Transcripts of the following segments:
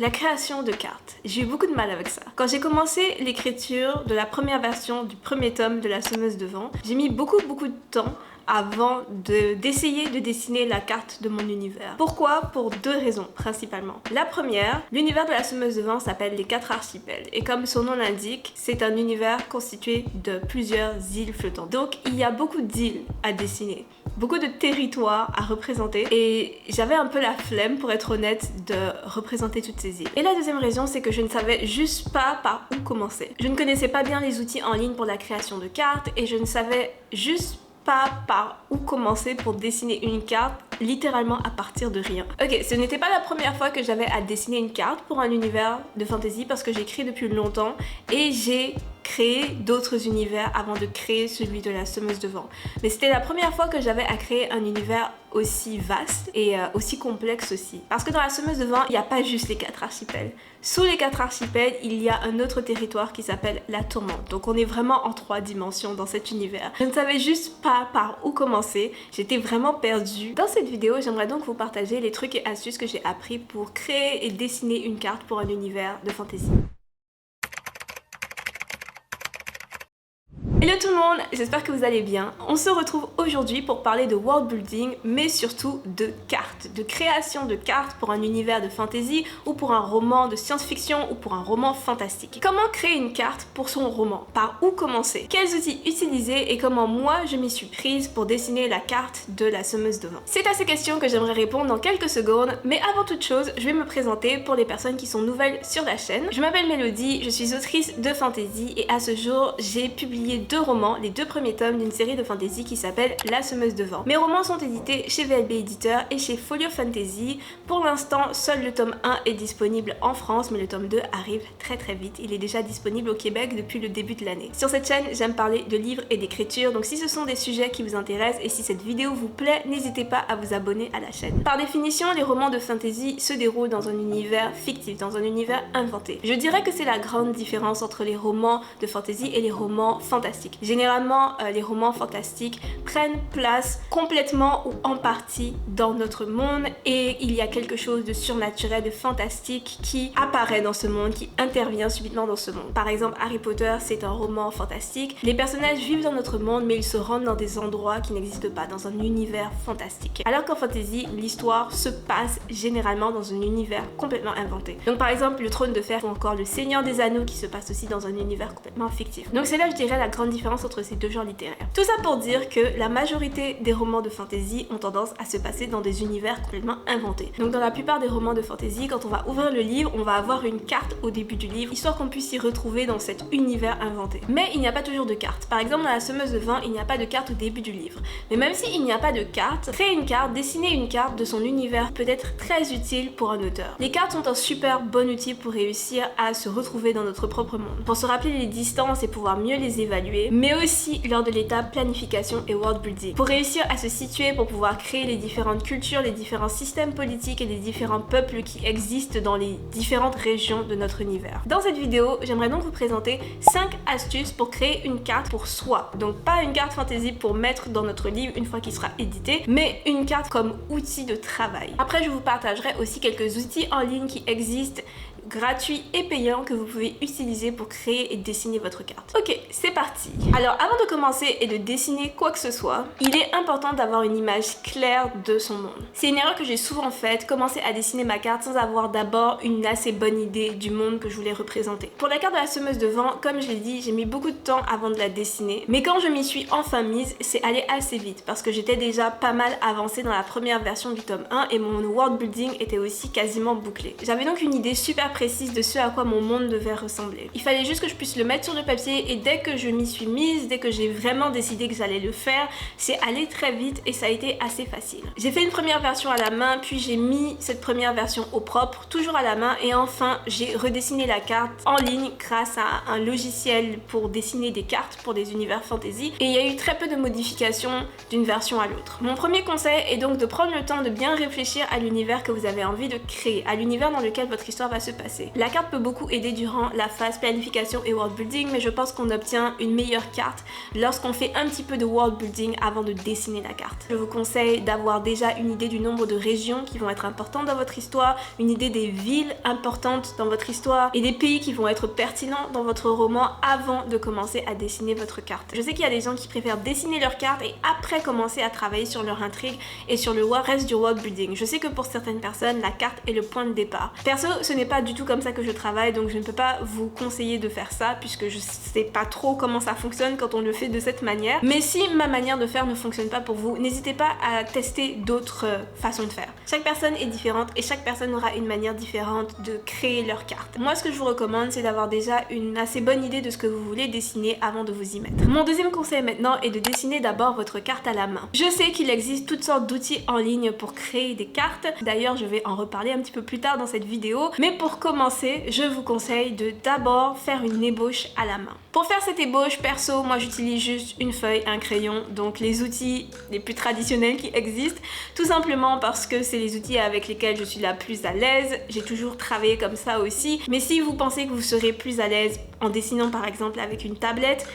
La création de cartes. J'ai eu beaucoup de mal avec ça. Quand j'ai commencé l'écriture de la première version du premier tome de La Semeuse de Vent, j'ai mis beaucoup de temps avant d'essayer de dessiner la carte de mon univers. Pourquoi? Pour deux raisons principalement. La première, l'univers de La Semeuse de Vent s'appelle les 4 archipels et comme son nom l'indique, c'est un univers constitué de plusieurs îles flottantes. Donc il y a beaucoup d'îles à dessiner, beaucoup de territoires à représenter et j'avais un peu la flemme, pour être honnête, de représenter toutes ces îles. Et la deuxième raison, c'est que je ne savais juste pas par où commencer. Je ne connaissais pas bien les outils en ligne pour la création de cartes et je ne savais juste pas par où commencer pour dessiner une carte littéralement à partir de rien. Ok, ce n'était pas la première fois que j'avais à dessiner une carte pour un univers de fantasy parce que j'écris depuis longtemps et j'ai créé d'autres univers avant de créer celui de La Semeuse de Vent. Mais c'était la première fois que j'avais à créer un univers aussi vaste et aussi complexe aussi. Parce que dans La Semeuse de Vent, il n'y a pas juste les 4 archipels. Sous les 4 archipels, il y a un autre territoire qui s'appelle la Tourmente. Donc on est vraiment en 3 dimensions dans cet univers. Je ne savais juste pas par où commencer. J'étais vraiment perdue. Dans cette vidéo, j'aimerais donc vous partager les trucs et astuces que j'ai appris pour créer et dessiner une carte pour un univers de fantasy. Hello tout le monde, j'espère que vous allez bien. On se retrouve aujourd'hui pour parler de world building, mais surtout de cartes, de création de cartes pour un univers de fantasy ou pour un roman de science-fiction ou pour un roman fantastique. Comment créer une carte pour son roman? Par où commencer? Quels outils utiliser et comment moi je m'y suis prise pour dessiner la carte de La Semeuse de Vent? C'est à ces questions que j'aimerais répondre dans quelques secondes, mais avant toute chose, je vais me présenter pour les personnes qui sont nouvelles sur la chaîne. Je m'appelle Mélodie, je suis autrice de fantasy et à ce jour, j'ai publié 2 romans, les 2 premiers tomes d'une série de fantasy qui s'appelle La Semeuse de Vent. Mes romans sont édités chez VLB Éditeur et chez Folio Fantasy. Pour l'instant, seul le tome 1 est disponible en France, mais le tome 2 arrive très vite. Il est déjà disponible au Québec depuis le début de l'année. Sur cette chaîne, j'aime parler de livres et d'écriture, donc si ce sont des sujets qui vous intéressent et si cette vidéo vous plaît, n'hésitez pas à vous abonner à la chaîne. Par définition, les romans de fantasy se déroulent dans un univers fictif, dans un univers inventé. Je dirais que c'est la grande différence entre les romans de fantasy et les romans fantastiques. Généralement, les romans fantastiques prennent place complètement ou en partie dans notre monde et il y a quelque chose de surnaturel, de fantastique qui apparaît dans ce monde, qui intervient subitement dans ce monde. Par exemple, Harry Potter, c'est un roman fantastique. Les personnages vivent dans notre monde, mais ils se rendent dans des endroits qui n'existent pas, dans un univers fantastique. Alors qu'en fantasy, l'histoire se passe généralement dans un univers complètement inventé. Donc par exemple, le Trône de Fer ou encore le Seigneur des Anneaux qui se passe aussi dans un univers complètement fictif. Donc c'est là, je dirais, la grande différence entre ces deux genres littéraires. Tout ça pour dire que la majorité des romans de fantasy ont tendance à se passer dans des univers complètement inventés. Donc dans la plupart des romans de fantasy, quand on va ouvrir le livre, on va avoir une carte au début du livre, histoire qu'on puisse s'y retrouver dans cet univers inventé. Mais il n'y a pas toujours de carte. Par exemple, dans La Semeuse de Vent, il n'y a pas de carte au début du livre. Mais même s'il n'y a pas de carte, créer une carte, dessiner une carte de son univers peut être très utile pour un auteur. Les cartes sont un super bon outil pour réussir à se retrouver dans notre propre monde, pour se rappeler les distances et pouvoir mieux les évaluer, mais aussi lors de l'étape planification et world building, pour réussir à se situer, pour pouvoir créer les différentes cultures, les différents systèmes politiques et les différents peuples qui existent dans les différentes régions de notre univers. Dans cette vidéo, j'aimerais donc vous présenter 5 astuces pour créer une carte pour soi. Donc pas une carte fantasy pour mettre dans notre livre une fois qu'il sera édité, mais une carte comme outil de travail. Après, je vous partagerai aussi quelques outils en ligne qui existent, gratuits et payants, que vous pouvez utiliser pour créer et dessiner votre carte. Ok, c'est parti. Alors avant de commencer et de dessiner quoi que ce soit, il est important d'avoir une image claire de son monde. C'est une erreur que j'ai souvent faite, commencer à dessiner ma carte sans avoir d'abord une assez bonne idée du monde que je voulais représenter. Pour la carte de La Semeuse de Vent, comme je l'ai dit, j'ai mis beaucoup de temps avant de la dessiner, mais quand je m'y suis enfin mise, c'est allé assez vite parce que j'étais déjà pas mal avancée dans la première version du tome 1 et mon world building était aussi quasiment bouclé. J'avais donc une idée super précise de ce à quoi mon monde devait ressembler. Il fallait juste que je puisse le mettre sur le papier et dès que je m'y suis mise, dès que j'ai vraiment décidé que j'allais le faire, c'est allé très vite et ça a été assez facile. J'ai fait une première version à la main, puis j'ai mis cette première version au propre, toujours à la main, et enfin j'ai redessiné la carte en ligne grâce à un logiciel pour dessiner des cartes pour des univers fantasy et il y a eu très peu de modifications d'une version à l'autre. Mon premier conseil est donc de prendre le temps de bien réfléchir à l'univers que vous avez envie de créer, à l'univers dans lequel votre histoire va se passer. La carte peut beaucoup aider durant la phase planification et world building, mais je pense qu'on obtient une meilleure carte lorsqu'on fait un petit peu de world building avant de dessiner la carte. Je vous conseille d'avoir déjà une idée du nombre de régions qui vont être importantes dans votre histoire, une idée des villes importantes dans votre histoire et des pays qui vont être pertinents dans votre roman avant de commencer à dessiner votre carte. Je sais qu'il y a des gens qui préfèrent dessiner leur carte et après commencer à travailler sur leur intrigue et sur le reste du world building. Je sais que pour certaines personnes, la carte est le point de départ. Perso, ce n'est pas du tout comme ça que je travaille, donc je ne peux pas vous conseiller de faire ça puisque je sais pas trop comment ça fonctionne quand on le fait de cette manière. Mais si ma manière de faire ne fonctionne pas pour vous, n'hésitez pas à tester d'autres façons de faire. Chaque personne est différente et chaque personne aura une manière différente de créer leur carte. Moi, ce que je vous recommande, c'est d'avoir déjà une assez bonne idée de ce que vous voulez dessiner avant de vous y mettre. Mon deuxième conseil maintenant est de dessiner d'abord votre carte à la main. Je sais qu'il existe toutes sortes d'outils en ligne pour créer des cartes. D'ailleurs, je vais en reparler un petit peu plus tard dans cette vidéo. Mais pour commencer, je vous conseille de d'abord faire une ébauche à la main. Pour faire cette ébauche, perso, moi j'utilise juste une feuille, un crayon, donc les outils les plus traditionnels qui existent, tout simplement parce que c'est les outils avec lesquels je suis la plus à l'aise. J'ai toujours travaillé comme ça aussi. Mais si vous pensez que vous serez plus à l'aise en dessinant par exemple avec une tablette,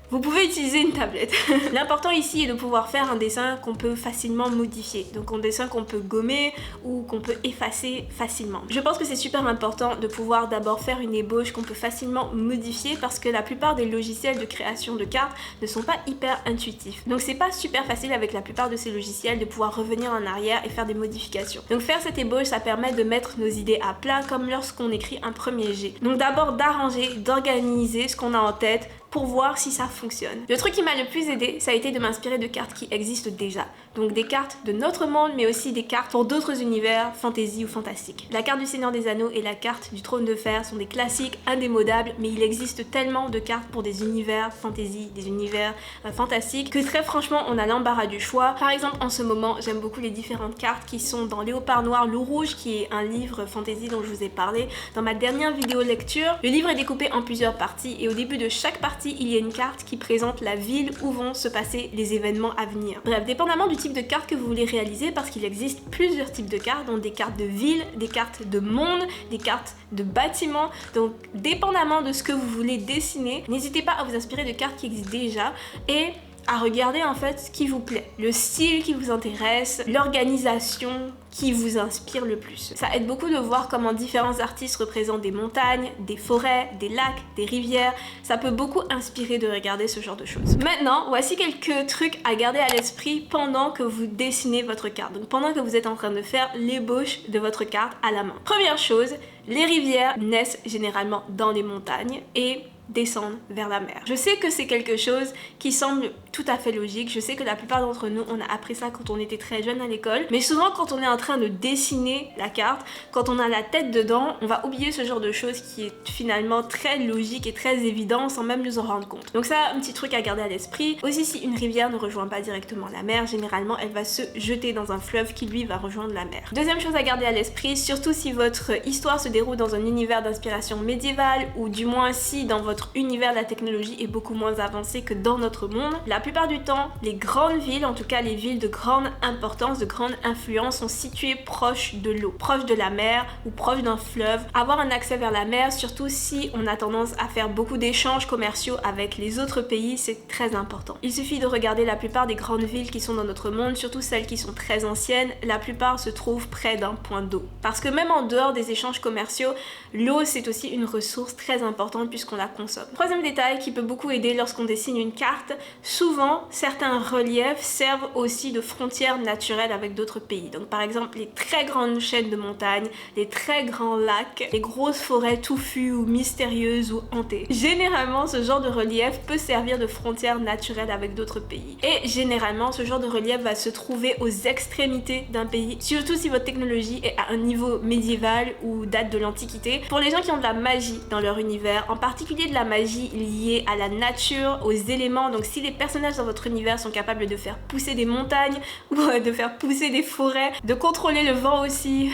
vous pouvez utiliser une tablette. L'important ici est de pouvoir faire un dessin qu'on peut facilement modifier. Donc un dessin qu'on peut gommer ou qu'on peut effacer facilement. Je pense que c'est super important de pouvoir d'abord faire une ébauche qu'on peut facilement modifier parce que la plupart des logiciels de création de cartes ne sont pas hyper intuitifs. Donc c'est pas super facile avec la plupart de ces logiciels de pouvoir revenir en arrière et faire des modifications. Donc faire cette ébauche, ça permet de mettre nos idées à plat comme lorsqu'on écrit un premier jet. Donc d'abord d'arranger, d'organiser ce qu'on a en tête pour voir si ça fonctionne. Le truc qui m'a le plus aidé, ça a été de m'inspirer de cartes qui existent déjà. Donc des cartes de notre monde, mais aussi des cartes pour d'autres univers, fantasy ou fantastique. La carte du Seigneur des Anneaux et la carte du Trône de Fer sont des classiques indémodables, mais il existe tellement de cartes pour des univers fantasy, des univers fantastiques, que très franchement, on a l'embarras du choix. Par exemple, en ce moment, j'aime beaucoup les différentes cartes qui sont dans Léopard Noir, Loup Rouge, qui est un livre fantasy dont je vous ai parlé dans ma dernière vidéo lecture. Le livre est découpé en plusieurs parties, et au début de chaque partie, il y a une carte qui présente la ville où vont se passer les événements à venir. Bref, dépendamment du type de carte que vous voulez réaliser, parce qu'il existe plusieurs types de cartes, donc des cartes de ville, des cartes de monde, des cartes de bâtiments, donc dépendamment de ce que vous voulez dessiner, n'hésitez pas à vous inspirer de cartes qui existent déjà et à regarder en fait ce qui vous plaît, le style qui vous intéresse, l'organisation qui vous inspire le plus. Ça aide beaucoup de voir comment différents artistes représentent des montagnes, des forêts, des lacs, des rivières. Ça peut beaucoup inspirer de regarder ce genre de choses. Maintenant, voici quelques trucs à garder à l'esprit pendant que vous dessinez votre carte. Donc pendant que vous êtes en train de faire l'ébauche de votre carte à la main. Première chose, les rivières naissent généralement dans les montagnes et descendre vers la mer. Je sais que c'est quelque chose qui semble tout à fait logique. Je sais que la plupart d'entre nous, on a appris ça quand on était très jeune à l'école. Mais souvent, quand on est en train de dessiner la carte, quand on a la tête dedans, on va oublier ce genre de choses qui est finalement très logique et très évident sans même nous en rendre compte. Donc ça, un petit truc à garder à l'esprit. Aussi, si une rivière ne rejoint pas directement la mer, généralement, elle va se jeter dans un fleuve qui, lui, va rejoindre la mer. Deuxième chose à garder à l'esprit, surtout si votre histoire se déroule dans un univers d'inspiration médiévale ou du moins si dans votre univers la technologie est beaucoup moins avancée que dans notre monde. La plupart du temps, les grandes villes, en tout cas les villes de grande importance, de grande influence, sont situées proches de l'eau, proches de la mer ou proches d'un fleuve. Avoir un accès vers la mer, surtout si on a tendance à faire beaucoup d'échanges commerciaux avec les autres pays, c'est très important. Il suffit de regarder la plupart des grandes villes qui sont dans notre monde, surtout celles qui sont très anciennes, la plupart se trouvent près d'un point d'eau. Parce que même en dehors des échanges commerciaux, l'eau c'est aussi une ressource très importante puisqu'on la consomme. Troisième détail qui peut beaucoup aider lorsqu'on dessine une carte, souvent certains reliefs servent aussi de frontières naturelles avec d'autres pays. Donc par exemple les très grandes chaînes de montagnes, les très grands lacs, les grosses forêts touffues ou mystérieuses ou hantées. Généralement ce genre de relief peut servir de frontière naturelle avec d'autres pays. Et généralement ce genre de relief va se trouver aux extrémités d'un pays, surtout si votre technologie est à un niveau médiéval ou date de l'Antiquité. Pour les gens qui ont de la magie dans leur univers, en particulier de la magie liée à la nature, aux éléments, donc si les personnages dans votre univers sont capables de faire pousser des montagnes ou de faire pousser des forêts, de contrôler le vent aussi,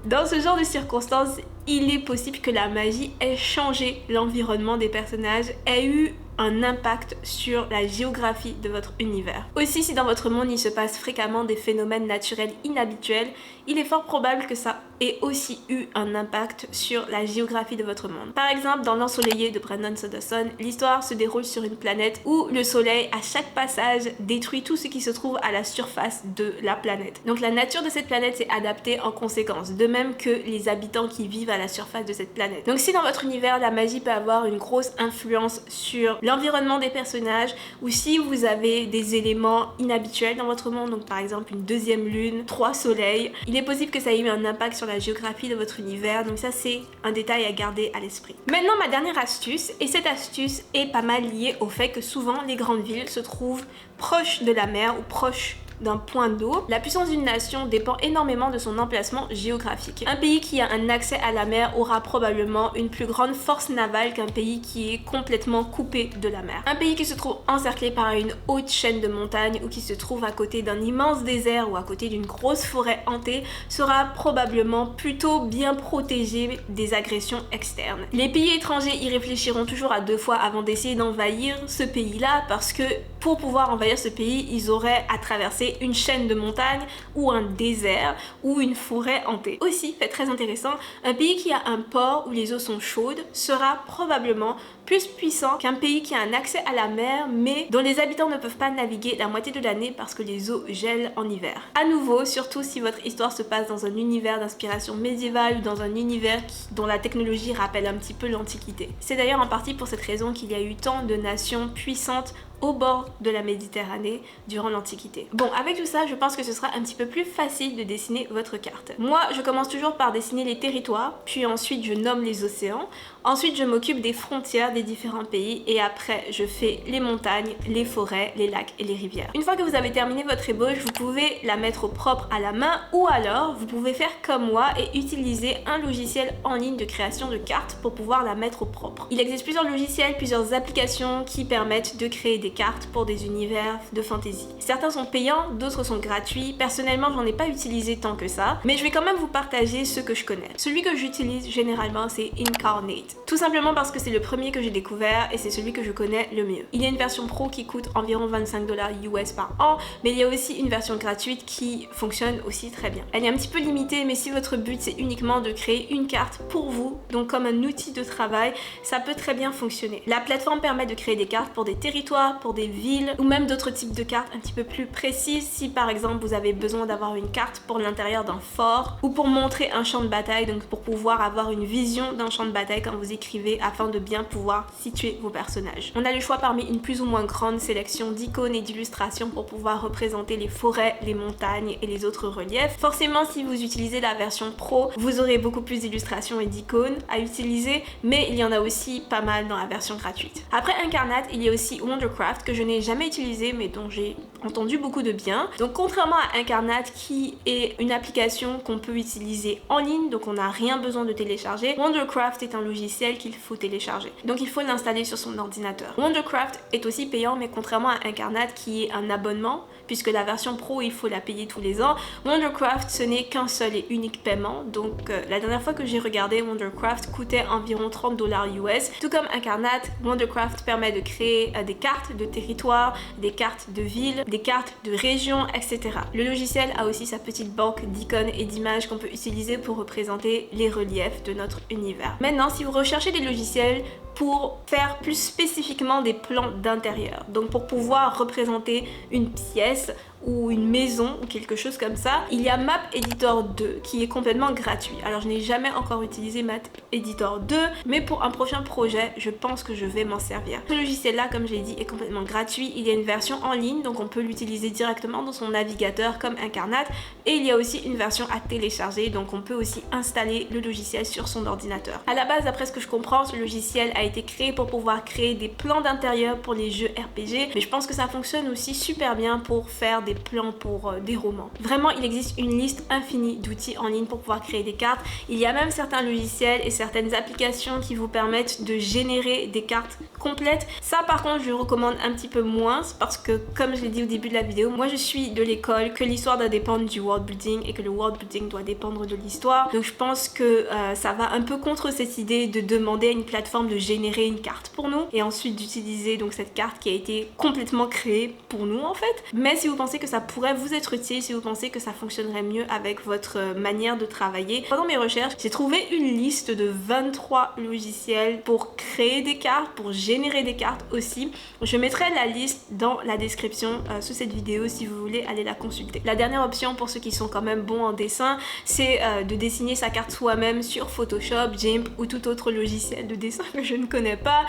dans ce genre de circonstances, il est possible que la magie ait changé l'environnement des personnages, ait eu un impact sur la géographie de votre univers. Aussi, si dans votre monde il se passe fréquemment des phénomènes naturels inhabituels, il est fort probable que ça ait aussi eu un impact sur la géographie de votre monde. Par exemple, dans L'Ensoleillé de Brandon Sanderson, l'histoire se déroule sur une planète où le soleil, à chaque passage, détruit tout ce qui se trouve à la surface de la planète. Donc la nature de cette planète s'est adaptée en conséquence, de même que les habitants qui vivent à la surface de cette planète. Donc si dans votre univers, la magie peut avoir une grosse influence sur l'environnement des personnages, ou si vous avez des éléments inhabituels dans votre monde, donc par exemple une deuxième lune, 3 soleils, il est possible que ça ait eu un impact sur la géographie de votre univers, donc ça c'est un détail à garder à l'esprit. Maintenant ma dernière astuce, et cette astuce est pas mal liée au fait que souvent les grandes villes se trouvent proches de la mer ou proches d'un point d'eau. La puissance d'une nation dépend énormément de son emplacement géographique. Un pays qui a un accès à la mer aura probablement une plus grande force navale qu'un pays qui est complètement coupé de la mer. Un pays qui se trouve encerclé par une haute chaîne de montagnes ou qui se trouve à côté d'un immense désert ou à côté d'une grosse forêt hantée sera probablement plutôt bien protégé des agressions externes. Les pays étrangers y réfléchiront toujours à 2 fois avant d'essayer d'envahir ce pays-là, parce que pour pouvoir envahir ce pays, ils auraient à traverser une chaîne de montagnes ou un désert ou une forêt hantée. Aussi, fait très intéressant, un pays qui a un port où les eaux sont chaudes sera probablement plus puissant qu'un pays qui a un accès à la mer mais dont les habitants ne peuvent pas naviguer la moitié de l'année parce que les eaux gèlent en hiver. À nouveau, surtout si votre histoire se passe dans un univers d'inspiration médiévale ou dans un univers dont la technologie rappelle un petit peu l'Antiquité. C'est d'ailleurs en partie pour cette raison qu'il y a eu tant de nations puissantes au bord de la Méditerranée durant l'Antiquité. Bon, avec tout ça, je pense que ce sera un petit peu plus facile de dessiner votre carte. Moi, je commence toujours par dessiner les territoires, puis ensuite je nomme les océans, ensuite je m'occupe des frontières des différents pays et après je fais les montagnes, les forêts, les lacs et les rivières. Une fois que vous avez terminé votre ébauche, vous pouvez la mettre au propre à la main ou alors vous pouvez faire comme moi et utiliser un logiciel en ligne de création de cartes pour pouvoir la mettre au propre. Il existe plusieurs logiciels, plusieurs applications qui permettent de créer des cartes pour des univers de fantasy. Certains sont payants, d'autres sont gratuits. Personnellement, j'en ai pas utilisé tant que ça, mais je vais quand même vous partager ceux que je connais. Celui que j'utilise généralement, c'est Incarnate. Tout simplement parce que c'est le premier que j'ai découvert et c'est celui que je connais le mieux. Il y a une version pro qui coûte environ 25$ US par an, mais il y a aussi une version gratuite qui fonctionne aussi très bien. Elle est un petit peu limitée, mais si votre but c'est uniquement de créer une carte pour vous, donc comme un outil de travail, ça peut très bien fonctionner. La plateforme permet de créer des cartes pour des territoires, pour des villes ou même d'autres types de cartes un petit peu plus précises. Si par exemple vous avez besoin d'avoir une carte pour l'intérieur d'un fort ou pour montrer un champ de bataille, donc pour pouvoir avoir une vision d'un champ de bataille quand vous écrivez afin de bien pouvoir situer vos personnages. On a le choix parmi une plus ou moins grande sélection d'icônes et d'illustrations pour pouvoir représenter les forêts, les montagnes et les autres reliefs. Forcément, si vous utilisez la version pro, vous aurez beaucoup plus d'illustrations et d'icônes à utiliser, mais il y en a aussi pas mal dans la version gratuite. Après Incarnate, il y a aussi Wondercraft que je n'ai jamais utilisé mais dont j'ai entendu beaucoup de bien. Donc contrairement à Incarnate qui est une application qu'on peut utiliser en ligne, donc on n'a rien besoin de télécharger, Wondercraft est un logiciel qu'il faut télécharger. Donc il faut l'installer sur son ordinateur. Wondercraft est aussi payant, mais contrairement à Incarnate qui est un abonnement, puisque la version pro il faut la payer tous les ans, Wondercraft ce n'est qu'un seul et unique paiement. Donc la dernière fois que j'ai regardé, Wondercraft coûtait environ 30$ US. Tout comme Incarnate, Wondercraft permet de créer des cartes de territoire, des cartes de villes, des cartes de régions, etc. Le logiciel a aussi sa petite banque d'icônes et d'images qu'on peut utiliser pour représenter les reliefs de notre univers. Maintenant, si vous recherchez des logiciels pour faire plus spécifiquement des plans d'intérieur, donc pour pouvoir représenter une pièce ou une maison ou quelque chose comme ça, il y a Map Editor 2 qui est complètement gratuit. Alors je n'ai jamais encore utilisé Map Editor 2, mais pour un prochain projet, je pense que je vais m'en servir. Ce logiciel-là, comme je l'ai dit, est complètement gratuit. Il y a une version en ligne, donc on peut l'utiliser directement dans son navigateur comme Incarnate, et il y a aussi une version à télécharger, donc on peut aussi installer le logiciel sur son ordinateur. À la base, d'après ce que je comprends, ce logiciel a été créé pour pouvoir créer des plans d'intérieur pour les jeux RPG, mais je pense que ça fonctionne aussi super bien pour faire des des plans pour des romans. Vraiment, il existe une liste infinie d'outils en ligne pour pouvoir créer des cartes. Il y a même certains logiciels et certaines applications qui vous permettent de générer des cartes complètes. Ça par contre je recommande un petit peu moins parce que comme je l'ai dit au début de la vidéo, moi je suis de l'école que l'histoire doit dépendre du world building et que le world building doit dépendre de l'histoire. Donc je pense que ça va un peu contre cette idée de demander à une plateforme de générer une carte pour nous et ensuite d'utiliser donc cette carte qui a été complètement créée pour nous en fait. Mais si vous pensez que ça pourrait vous être utile, si vous pensez que ça fonctionnerait mieux avec votre manière de travailler, pendant mes recherches j'ai trouvé une liste de 23 logiciels pour créer des cartes, pour générer des cartes aussi. Je mettrai la liste dans la description sous cette vidéo si vous voulez aller la consulter. La dernière option pour ceux qui sont quand même bons en dessin, c'est de dessiner sa carte soi-même sur Photoshop, GIMP ou tout autre logiciel de dessin que je ne connais pas.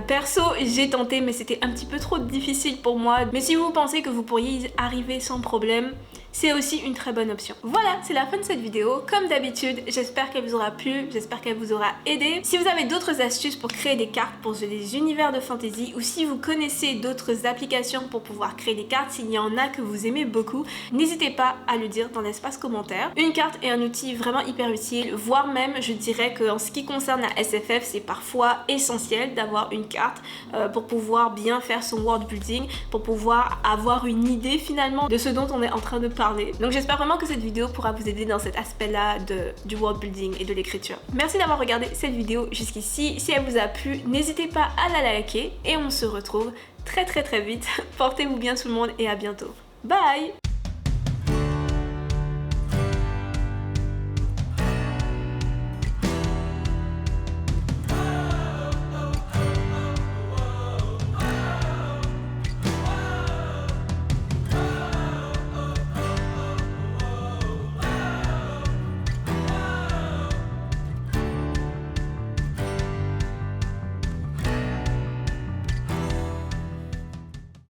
Perso, j'ai tenté mais c'était un petit peu trop difficile pour moi. Mais si vous pensez que vous pourriez y arriver sans problème, c'est aussi une très bonne option. Voilà, c'est la fin de cette vidéo. Comme d'habitude, j'espère qu'elle vous aura plu, j'espère qu'elle vous aura aidé. Si vous avez d'autres astuces pour créer des cartes pour des univers de fantasy ou si vous connaissez d'autres applications pour pouvoir créer des cartes, s'il y en a que vous aimez beaucoup, n'hésitez pas à le dire dans l'espace commentaire. Une carte est un outil vraiment hyper utile, voire même je dirais qu'en ce qui concerne la SFF, c'est parfois essentiel d'avoir une carte pour pouvoir bien faire son world building, pour pouvoir avoir une idée finalement de ce dont on est en train de parler. Donc j'espère vraiment que cette vidéo pourra vous aider dans cet aspect-là du world building et de l'écriture. Merci d'avoir regardé cette vidéo jusqu'ici. Si elle vous a plu, n'hésitez pas à la liker et on se retrouve très vite. Portez-vous bien tout le monde et à bientôt. Bye!